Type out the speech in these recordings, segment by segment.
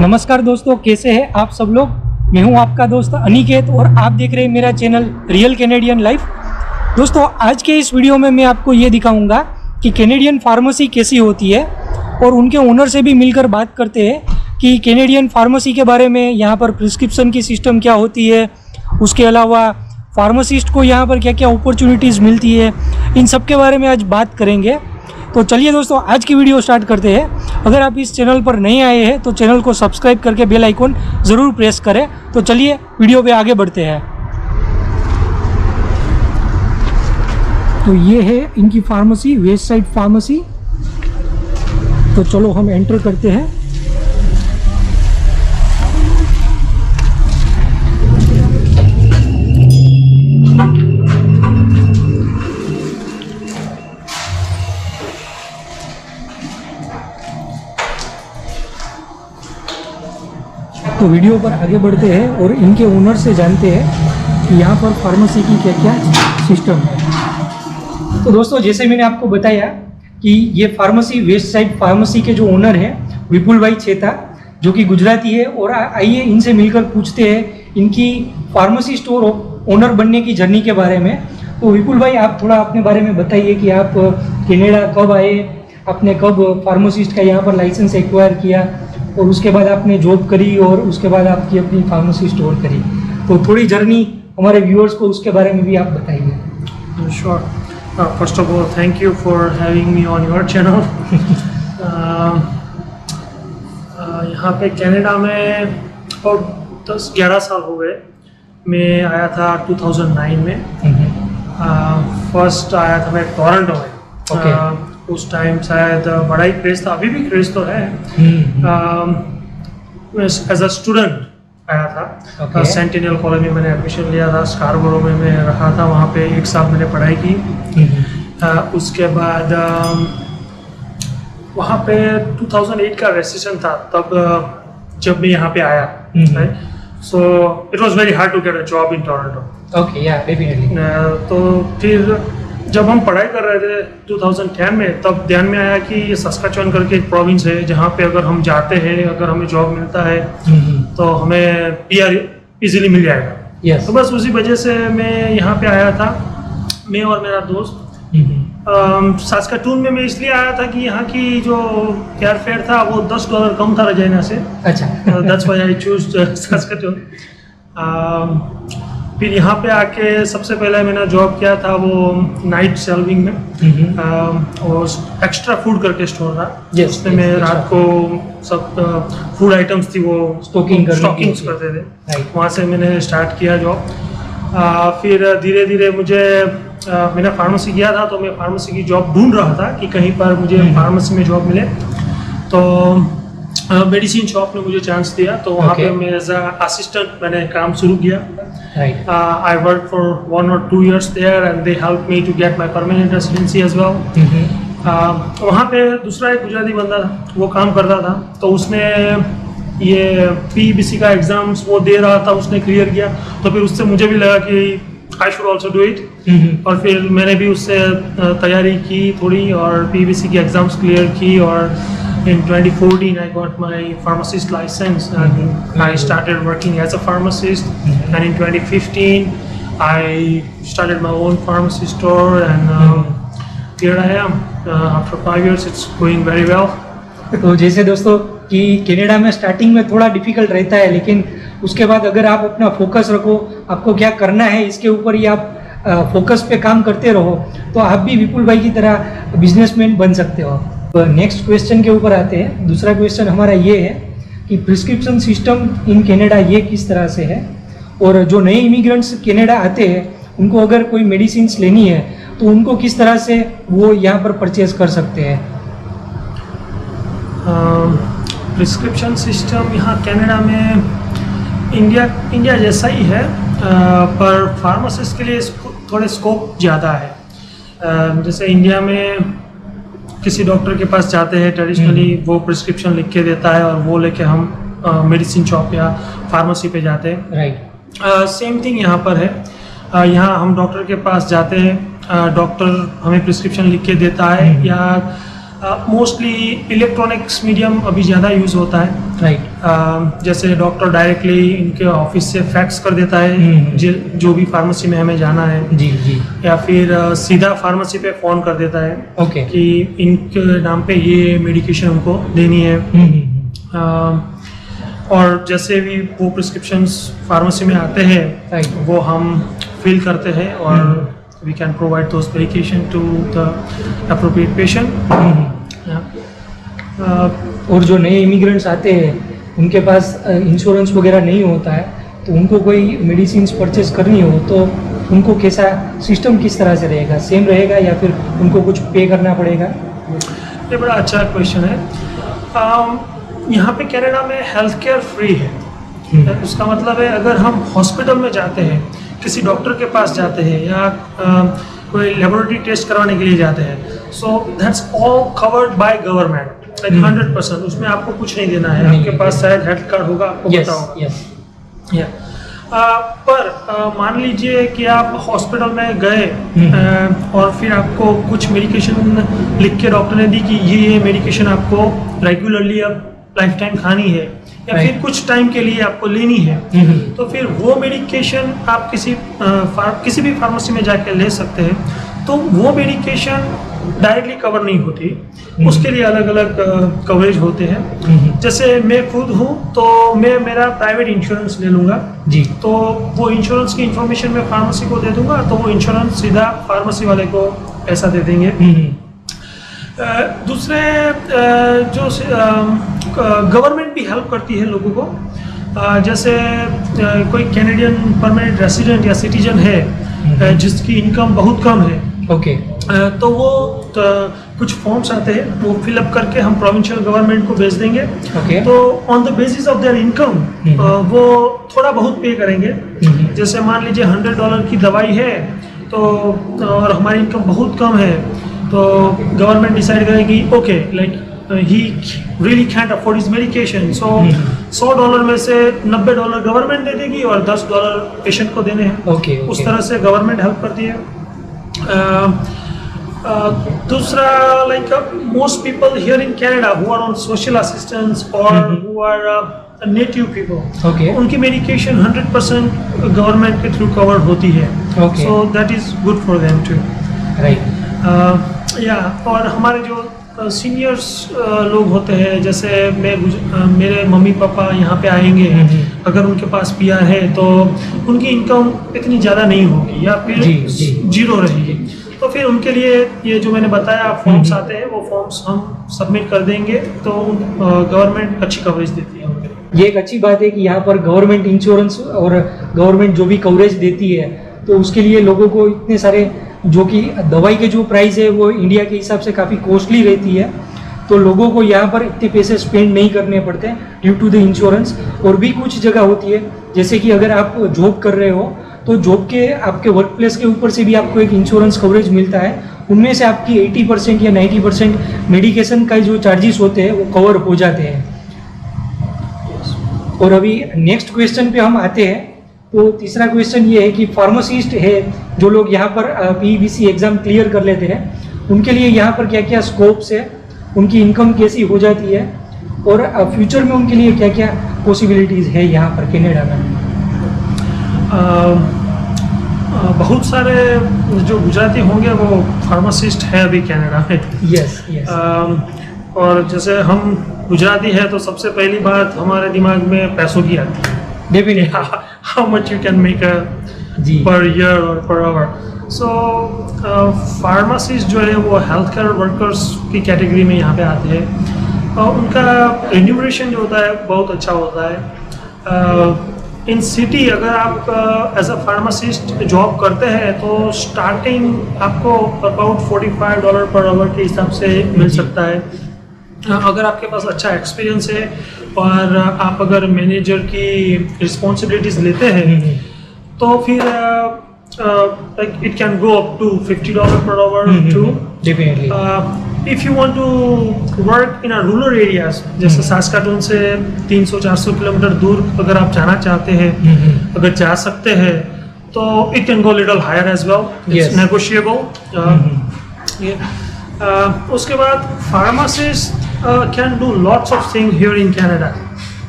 नमस्कार दोस्तों, कैसे हैं आप सब लोग। मैं हूं आपका दोस्त अनिकेत और आप देख रहे हैं मेरा चैनल रियल कैनेडियन लाइफ। दोस्तों, आज के इस वीडियो में मैं आपको ये दिखाऊंगा कि कैनेडियन फार्मेसी कैसी होती है और उनके ओनर से भी मिलकर बात करते हैं कि कैनेडियन फार्मेसी के बारे में, यहाँ पर प्रिस्क्रिप्शन की सिस्टम क्या होती है, उसके अलावा फार्मासिस्ट को यहाँ पर क्या क्या अपॉर्चुनिटीज़ मिलती है, इन सब के बारे में आज बात करेंगे। तो चलिए दोस्तों, आज की वीडियो स्टार्ट करते हैं। अगर आप इस चैनल पर नए आए हैं तो चैनल को सब्सक्राइब करके बेल आइकन ज़रूर प्रेस करें। तो चलिए वीडियो पे आगे बढ़ते हैं। तो ये है इनकी फार्मेसी, वेस्ट साइड फार्मेसी। तो चलो हम एंटर करते हैं। तो वीडियो पर आगे बढ़ते हैं और इनके ओनर से जानते हैं कि यहाँ पर फार्मेसी की क्या क्या सिस्टम है। तो दोस्तों, जैसे मैंने आपको बताया कि ये फार्मेसी, वेस्ट साइड फार्मेसी के जो ओनर हैं विपुल भाई छेता, जो कि गुजराती है। और आइए इनसे मिलकर पूछते हैं इनकी फार्मेसी स्टोर ओनर बनने की जर्नी के बारे में। तो विपुल भाई, आप थोड़ा अपने बारे में बताइए कि आप कनाडा कब आए, आपने कब फार्मासिस्ट का यहाँ पर लाइसेंस एक्वायर किया और उसके बाद आपने जॉब करी और उसके बाद आपकी अपनी फार्मेसी स्टोर करी। तो थोड़ी जर्नी हमारे व्यूअर्स को उसके बारे में भी आप बताइए। Sure. First of all, thank you for having me on your channel. यहाँ पे कनाडा में और 10-11 साल हो गए। मैं आया था 2009 में। फर्स्ट आया था मैं टोरंटो में। Okay. उस टाइम शायद बड़ा ही क्रेज था, अभी भी क्रेज तो है। एज अ स्टूडेंट आया था। Okay. सेंटिनल कॉलेज में मैंने एडमिशन लिया था। स्कारबोरो में मैं रहा था, वहाँ पे 1 साल मैंने पढ़ाई की। उसके बाद वहाँ पे 2008 का रेसेशन था तब, जब मैं यहाँ पे आया। So it was very hard to get a job in Toronto. Okay, yeah definitely. तो फिर जब हम पढ़ाई कर रहे थे 2010 में, तब ध्यान में आया कि ये सस्काचुअन करके एक प्रोविंस है जहाँ पे अगर हम जाते हैं, अगर हमें जॉब मिलता है तो हमें पीआर इजीली मिल जाएगा। Yes. तो बस उसी वजह से मैं यहाँ पे आया था, मैं और मेरा दोस्त। सास्काटून में मैं इसलिए आया था कि यहाँ की जो एयर फेयर था वो $10 कम था रजाइना से। अच्छा। That's why I choose Saskatoon. फिर यहाँ पे आके सबसे पहले मैंने जॉब किया था वो नाइट शेल्विंग में। और एक्स्ट्रा फूड करके स्टोर था। Yes, उसमें मैं रात को सब फूड आइटम्स थी वो स्टॉकिंग्स करते थे। Right. वहाँ से मैंने स्टार्ट किया जॉब। फिर धीरे धीरे मुझे मैंने फार्मेसी किया था, तो मैं फार्मेसी की जॉब ढूंढ रहा था कि कहीं पर मुझे फार्मेसी में जॉब मिले। तो मेडिसिन शॉप ने मुझे चांस दिया, तो वहाँ पे मैं एज असिस्टेंट मैंने काम शुरू किया। Right. I worked for 1 or 2 years there and they helped me to get my permanent residency as well. वहाँ पे दूसरा एक गुजराती बंदा था, वो काम करता था। तो उसने ये PBC का एग्जाम्स वो दे रहा था, उसने क्लियर किया। तो फिर उससे मुझे भी लगा कि I should also do it. और फिर मैंने भी उससे तैयारी की थोड़ी और PBC की एग्जाम्स क्लियर की। और in 2014 I got my pharmacist license and I started working as a pharmacist. And in 2015 I started my own pharmacy store and here I am. After 5 years it's going very well. तो जैसे दोस्तों कि Canada में starting में थोड़ा difficult रहता है, लेकिन उसके बाद अगर आप अपना फोकस रखो, आपको क्या करना है इसके ऊपर ही आप फोकस पे काम करते रहो, तो आप भी विपुल भाई की तरह बिजनेसमैन बन सकते हो। तो नेक्स्ट क्वेश्चन के ऊपर आते हैं। दूसरा क्वेश्चन हमारा ये है कि प्रिस्क्रिप्शन सिस्टम इन कनाडा ये किस तरह से है, और जो नए इमिग्रेंट्स कनाडा आते हैं उनको अगर कोई मेडिसिन लेनी है तो उनको किस तरह से वो यहाँ पर परचेज कर सकते हैं। प्रिस्क्रिप्शन सिस्टम यहाँ कनाडा में इंडिया जैसा ही है, पर फार्मासिस्ट के लिए थोड़े स्कोप ज़्यादा है। जैसे इंडिया में किसी डॉक्टर के पास जाते हैं, ट्रेडिशनली वो प्रिस्क्रिप्शन लिख के देता है और वो लेके हम मेडिसिन शॉप या फार्मेसी पे जाते हैं। राइट। सेम थिंग यहाँ पर है। यहाँ हम डॉक्टर के पास जाते हैं, डॉक्टर हमें प्रिस्क्रिप्शन लिख के देता है, या मोस्टली इलेक्ट्रॉनिक्स मीडियम अभी ज़्यादा यूज़ होता है। राइट। जैसे डॉक्टर डायरेक्टली इनके ऑफिस से फैक्स कर देता है जो भी फार्मेसी में हमें जाना है, जी जी। या फिर सीधा फार्मेसी पे फ़ोन कर देता है ओके। कि इनके नाम पे ये मेडिकेशन हमको देनी है। और जैसे भी वो प्रिस्क्रिप्शंस फार्मेसी में आते हैं, राइट, वो हम फिल करते हैं और we can provide those medication to the appropriate patient. और जो नए इमिग्रेंट्स आते हैं उनके पास इंश्योरेंस वगैरह नहीं होता है, तो उनको कोई मेडिसिन परचेज करनी हो तो उनको कैसा सिस्टम किस तरह से रहेगा, सेम रहेगा या फिर उनको कुछ पे करना पड़ेगा? ये बड़ा अच्छा क्वेश्चन है। यहाँ पे कनाडा में हेल्थ केयर फ्री है। उसका मतलब है अगर हम हॉस्पिटल में जाते हैं, किसी डॉक्टर के पास जाते हैं या कोई लेबोरेटरी टेस्ट कराने के लिए जाते हैं, so that's all covered by government, like 100%। उसमें आपको कुछ नहीं देना है। आपके पास शायद हेल्थ कार्ड होगा, आपको बताओ। पर मान लीजिए कि आप हॉस्पिटल में गए और फिर आपको कुछ मेडिकेशन लिख के डॉक्टर ने दी कि ये मेडिकेशन आपको रेगुलरली अब लाइफ टाइम खानी है या फिर कुछ टाइम के लिए आपको लेनी है, तो फिर वो मेडिकेशन आप किसी भी फार्मेसी में जाके ले सकते हैं। तो वो मेडिकेशन डायरेक्टली कवर नहीं होती, उसके लिए अलग अलग कवरेज होते हैं। जैसे मैं खुद हूँ तो मैं मेरा प्राइवेट इंश्योरेंस ले लूँगा जी, तो वो इंश्योरेंस की इंफॉर्मेशन मैं फार्मेसी को दे दूँगा, तो वो इंश्योरेंस सीधा फार्मेसी वाले को पैसा दे देंगे। दूसरे जो गवर्नमेंट भी हेल्प करती है लोगों को, जैसे कोई कैनेडियन परमानेंट रेसिडेंट या सिटीजन है जिसकी इनकम बहुत कम है, ओके, तो वो कुछ फॉर्म्स आते हैं, वो फिलअप करके हम प्रोविंशियल गवर्नमेंट को भेज देंगे। ओके। तो on the basis of their income वो थोड़ा बहुत पे करेंगे। जैसे मान लीजिए $100 की दवाई है तो और हमारी इनकम बहुत कम है, तो गवर्नमेंट डिसाइड करेगी okay like he really can't afford his medication, so $100 में से $90 गवर्नमेंट दे देगी और $10 पेशेंट को देने हैं। ओके, उस तरह से गवर्नमेंट हेल्प करती है। दूसरा, like most people here in Canada who are on social assistance or who are native people, okay, उनकी medication 100% गवर्नमेंट के थ्रू कवर होती है, okay, so that is good for them too, right, और हमारे जो सीनियर्स लोग होते हैं, जैसे मेरे मम्मी पापा यहाँ पे आएंगे, अगर उनके पास PR है तो उनकी इनकम इतनी ज़्यादा नहीं होगी या फिर जीरो रहेगी, तो फिर उनके लिए ये जो मैंने बताया फॉर्म्स आते हैं, वो फॉर्म्स हम सबमिट कर देंगे, तो गवर्नमेंट अच्छी कवरेज देती है उनके लिए। ये एक अच्छी बात है कि यहाँ पर गवर्नमेंट इंश्योरेंस और गवर्नमेंट जो भी कवरेज देती है, तो उसके लिए लोगों को इतने सारे, जो कि दवाई के जो प्राइस है वो इंडिया के हिसाब से काफ़ी कॉस्टली रहती है, तो लोगों को यहाँ पर इतने पैसे स्पेंड नहीं करने पड़ते ड्यू टू द इंश्योरेंस। और भी कुछ जगह होती है, जैसे कि अगर आप जॉब कर रहे हो तो जॉब के आपके वर्क प्लेस के ऊपर से भी आपको एक इंश्योरेंस कवरेज मिलता है, उनमें से आपकी 80% या 90% मेडिकेशन का जो चार्जेस होते हैं वो कवर हो जाते हैं। और अभी नेक्स्ट क्वेश्चन पे हम आते हैं। तो तीसरा क्वेश्चन ये है कि फार्मासिस्ट है जो लोग यहाँ पर PEBC एग्ज़ाम क्लियर कर लेते हैं, उनके लिए यहाँ पर क्या क्या स्कोप्स है, उनकी इनकम कैसी हो जाती है और फ्यूचर में उनके लिए क्या क्या पॉसिबिलिटीज़ है यहाँ पर कनाडा में? बहुत सारे जो गुजराती होंगे वो फार्मासिस्ट है अभी कनाडा में। Yes yes. और जैसे हम गुजराती है तो सबसे पहली बात हमारे दिमाग में पैसों की आती है, definitely, how much you can make per year और पर आवर। सो फार्मासिस्ट जो है वो हेल्थ केयर वर्कर्स की कैटेगरी में यहाँ पे आते हैं, और उनका रेन्यूमरेशन जो होता है बहुत अच्छा होता है। इन सिटी अगर आप एज अ फार्मासिस्ट जॉब करते हैं तो स्टार्टिंग आपको अबाउट $45 पर आवर के हिसाब से मिल सकता है। अगर आपके पास अच्छा एक्सपीरियंस है और आप अगर मैनेजर की रिस्पॉन्सिबिलिटीज लेते हैं तो फिर it can go up to $50 per hour too. Definitely. If you want to work in a rural areas, जैसे सास्काटून से 300-400 किलोमीटर दूर अगर आप जाना चाहते हैं, अगर जा सकते हैं, तो it can go little higher as well. It's negotiable. उसके बाद pharmacist can do lots of thing here in Canada.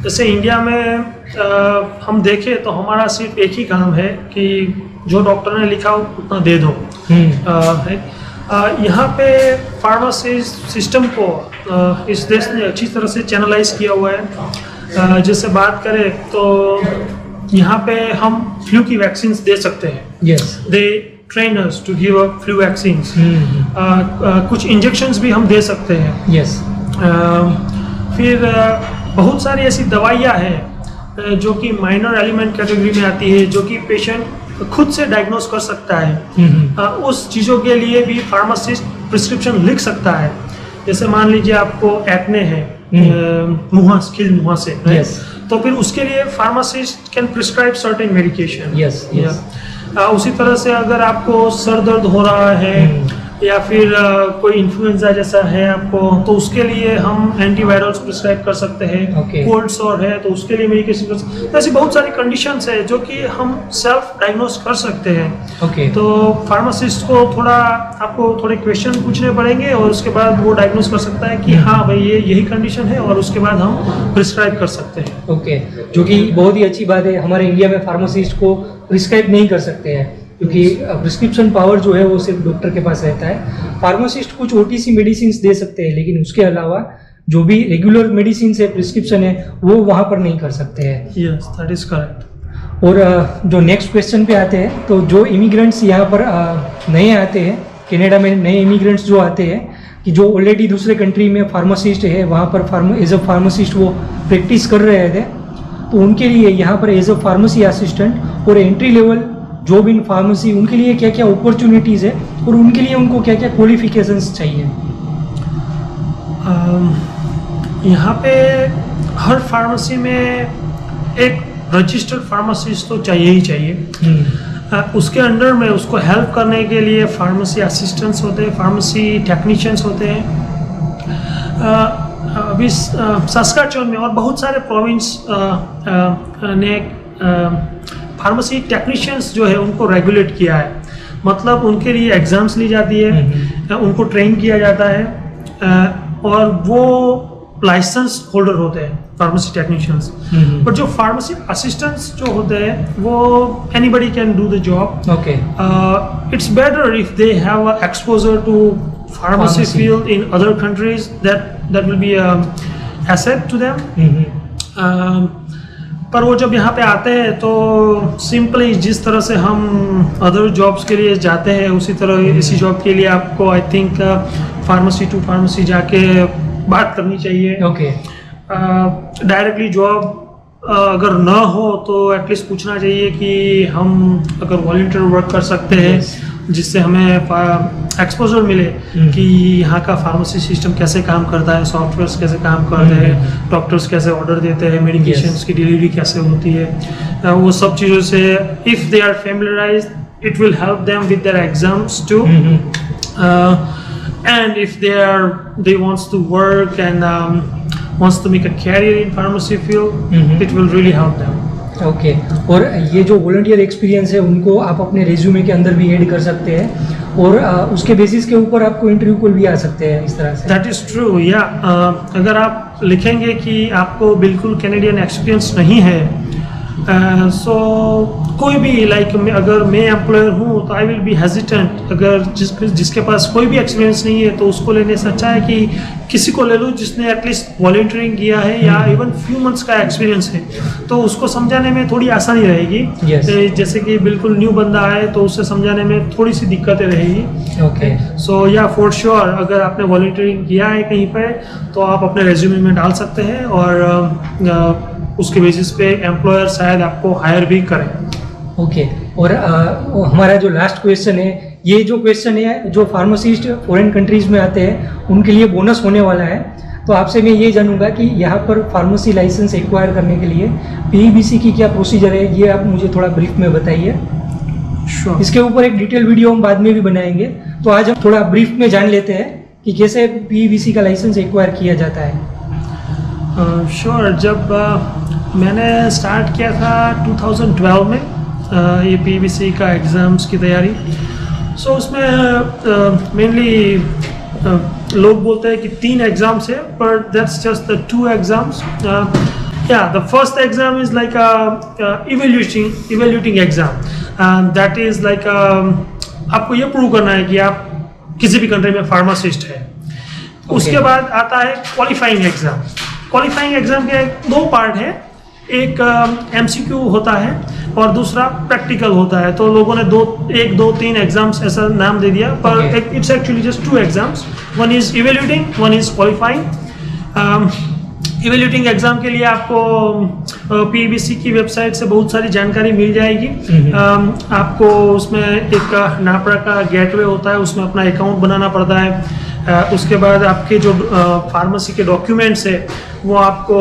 जैसे इंडिया में हम देखें तो हमारा सिर्फ एक ही काम है कि जो डॉक्टर ने लिखा उतना दे दो। यहाँ पे फार्मेसी सिस्टम को इस देश ने अच्छी तरह से चैनलाइज किया हुआ है। जैसे बात करें तो यहाँ पे हम फ्लू की वैक्सीन दे सकते हैं। They train us to give a flu vaccine. कुछ इंजेक्शंस भी हम दे सकते हैं। फिर बहुत सारी ऐसी दवाइयाँ हैं जो कि माइनर एलिमेंट कैटेगरी में आती है, जो कि पेशेंट खुद से डायग्नोस कर सकता है। उस चीज़ों के लिए भी फार्मासिस्ट प्रिस्क्रिप्शन लिख सकता है। जैसे मान लीजिए आपको एक्ने है स्किन मुहासे, तो फिर उसके लिए pharmacist can prescribe certain medication. उसी तरह से अगर आपको सर दर्द हो रहा है या फिर कोई इन्फ्लुएंजा जैसा है आपको, तो उसके लिए हम एंटीवायरल्स प्रिस्क्राइब कर सकते हैं। कोल्ड सोर है तो उसके लिए मेडिकेशन कर सकते हैं। ऐसी बहुत सारी कंडीशंस है जो कि हम सेल्फ डायग्नोस कर सकते हैं। तो फार्मासिस्ट को आपको थोड़े क्वेश्चन पूछने पड़ेंगे और उसके बाद वो डायग्नोस कर सकता है कि हाँ भाई ये यही कंडीशन है, और उसके बाद हम प्रिस्क्राइब कर सकते हैं। जो कि बहुत ही अच्छी बात है। हमारे इंडिया में फार्मासिस्ट को प्रिस्क्राइब नहीं कर सकते हैं, क्योंकि प्रिस्क्रिप्शन पावर जो है वो सिर्फ डॉक्टर के पास रहता है। फार्मासिस्ट कुछ OTC मेडिसिन दे सकते हैं, लेकिन उसके अलावा जो भी रेगुलर मेडिसिन है, प्रिस्क्रिप्शन है, वो वहाँ पर नहीं कर सकते हैं। Yes, that is correct. और जो नेक्स्ट क्वेश्चन पे आते हैं, तो जो इमिग्रेंट्स यहाँ पर नए आते हैं कनाडा में, नए इमिग्रेंट्स जो आते हैं कि जो ऑलरेडी दूसरे कंट्री में फार्मासिस्ट है, वहाँ पर एज अ फार्मासिस्ट वो प्रैक्टिस कर रहे थे, तो उनके लिए यहाँ पर एज अ फार्मेसी असिस्टेंट और entry level job in pharmacy, उनके लिए क्या क्या अपॉर्चुनिटीज़ है और उनके लिए उनको क्या क्या क्वालिफिकेशंस चाहिए? यहाँ पे हर फार्मेसी में एक रजिस्टर्ड फार्मासिस्ट तो चाहिए ही चाहिए। उसके अंडर में उसको हेल्प करने के लिए फार्मेसी असिस्टेंट्स होते हैं, फार्मेसी टेक्नीशियंस होते हैं। अभी सस्काचुवन में और बहुत सारे प्रोविंस ने फार्मेसी टेक्नीशियंस जो है उनको रेगुलेट किया है। मतलब उनके लिए एग्जाम्स ली जाती है, उनको ट्रेन किया जाता है, और वो लाइसेंस होल्डर होते हैं फार्मेसी टेक्नीशियंस। पर जो फार्मेसी असिस्टेंट्स जो होते हैं वो anybody can do the job. It's better if they have exposure to pharmacy field in other countries, that will be asset to them. पर वो जब यहाँ पे आते हैं तो सिंपली जिस तरह से हम अदर जॉब्स के लिए जाते हैं उसी तरह इसी जॉब के लिए आपको I think pharmacy to pharmacy जाके बात करनी चाहिए। डायरेक्टली जॉब अगर ना हो तो एटलीस्ट पूछना चाहिए कि हम अगर वॉलंटियर वर्क कर सकते हैं, जिससे हमें एक्सपोजर मिले कि यहाँ का फार्मेसी सिस्टम कैसे काम करता है, सॉफ्टवेयर्स कैसे काम करते हैं, डॉक्टर्स कैसे ऑर्डर देते हैं, मेडिकेशंस की डिलीवरी कैसे होती है, वो सब चीज़ों से if they are familiarised it will help them with their exams too. And if they wants to work and wants to make a career in pharmacy field, it will really help them. और ये जो volunteer experience है उनको आप अपने resume के अंदर भी ऐड कर सकते हैं, और उसके बेसिस के ऊपर आपको इंटरव्यू कॉल भी आ सकते हैं इस तरह से। That is true. या अगर आप लिखेंगे कि आपको बिल्कुल कैनेडियन एक्सपीरियंस नहीं है, सो कोई भी अगर मैं एम्प्लॉयर हूँ तो आई विल बी हेजिटेंट। अगर जिसके पास कोई भी एक्सपीरियंस नहीं है तो उसको लेने से अच्छा है कि किसी को ले लो जिसने एटलीस्ट वॉलंटियरिंग किया है या इवन फ्यू मंथ्स का एक्सपीरियंस है, तो उसको समझाने में थोड़ी आसानी रहेगी। जैसे कि बिल्कुल न्यू बंदा आए तो उसे समझाने में थोड़ी सी दिक्कतें रहेगी। सो या फॉर श्योर अगर आपने वॉलंटियरिंग किया है कहीं पे तो आप अपने रेज्यूमे में डाल सकते हैं, और उसके बेसिस पे एम्प्लॉयर शायद आपको हायर भी करें। और हमारा जो लास्ट क्वेश्चन है, ये जो क्वेश्चन है जो फार्मासिस्ट फॉरेन कंट्रीज में आते हैं उनके लिए बोनस होने वाला है। तो आपसे मैं ये जानूंगा कि यहाँ पर फार्मेसी लाइसेंस एक्वायर करने के लिए PEBC की क्या प्रोसीजर है, ये आप मुझे थोड़ा ब्रीफ में बताइए। इसके ऊपर एक डिटेल वीडियो हम बाद में भी बनाएंगे, तो आज हम थोड़ा ब्रीफ में जान लेते हैं कि कैसे PEBC का लाइसेंस एक्वायर किया जाता है। जब मैंने स्टार्ट किया था 2012 में ये PEBC का एग्ज़ाम्स की तैयारी, उसमें मेनली लोग बोलते हैं कि 3 एग्जाम्स है, पर that's just the 2 exams. The first exam is like a evaluating exam. That is like आपको ये प्रूव करना है कि आप किसी भी कंट्री में फार्मासिस्ट है. उसके बाद आता है क्वालिफाइंग एग्जाम. क्वालिफाइंग एग्जाम के 2 पार्ट है. एक MCQ होता है और दूसरा प्रैक्टिकल होता है. तो लोगों ने 1, 2, 3 एग्जाम्स ऐसा नाम दे दिया, पर it's actually just 2 exams. One is evaluating, one is qualifying. Evaluating exam के लिए आपको PBC की वेबसाइट से बहुत सारी जानकारी मिल जाएगी. आपको उसमें एक नापरा का गेटवे होता है, उसमें अपना अकाउंट बनाना पड़ता है. उसके बाद आपके जो फार्मेसी के डॉक्यूमेंट्स है वो आपको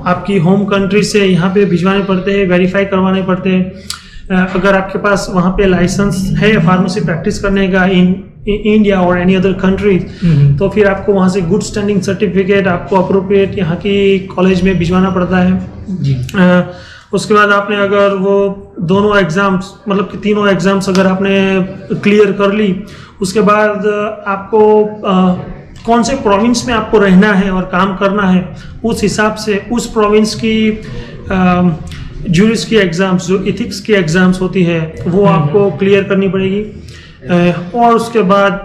आपकी होम कंट्री से यहाँ पे भिजवाने पड़ते हैं, वेरीफाई करवाने पड़ते हैं. अगर आपके पास वहाँ पे लाइसेंस है फार्मेसी प्रैक्टिस करने का इन इंडिया और एनी अदर कंट्री, तो फिर आपको वहाँ से गुड स्टैंडिंग सर्टिफिकेट आपको अप्रोप्रिएट यहाँ की कॉलेज में भिजवाना पड़ता है जी. उसके बाद आपने अगर वो दोनों एग्जाम्स मतलब कि तीनों एग्जाम्स अगर आपने क्लियर कर ली, उसके बाद आपको कौन से प्रोविंस में आपको रहना है और काम करना है, उस हिसाब से उस प्रोविंस की जूरिस की एग्जाम्स, जो इथिक्स की एग्जाम्स होती है, वो आपको क्लियर करनी पड़ेगी. और उसके बाद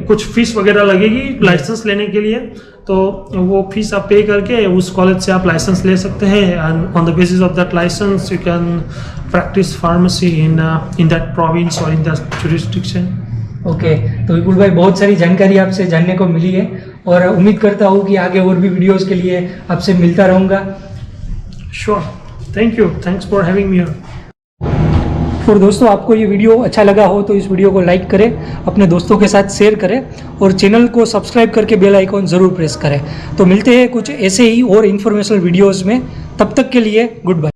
कुछ फीस वगैरह लगेगी लाइसेंस लेने के लिए. तो वो फीस आप पे करके उस कॉलेज से आप लाइसेंस ले सकते हैं. And on the basis of that licence you can practise pharmacy in that province और इन दैट जुरिस्डिक्शन. ओके, तो विपुल भाई बहुत सारी जानकारी आपसे जानने को मिली है और उम्मीद करता हूँ कि आगे और भी वीडियोस के लिए आपसे मिलता रहूँगा. Sure, thank you, thanks for having me. और दोस्तों, आपको ये वीडियो अच्छा लगा हो तो इस वीडियो को लाइक करें, अपने दोस्तों के साथ शेयर करें और चैनल को सब्सक्राइब करके बेल आइकॉन ज़रूर प्रेस करें. तो मिलते हैं कुछ ऐसे ही और इन्फॉर्मेशनल वीडियोज़ में. तब तक के लिए गुड बाय.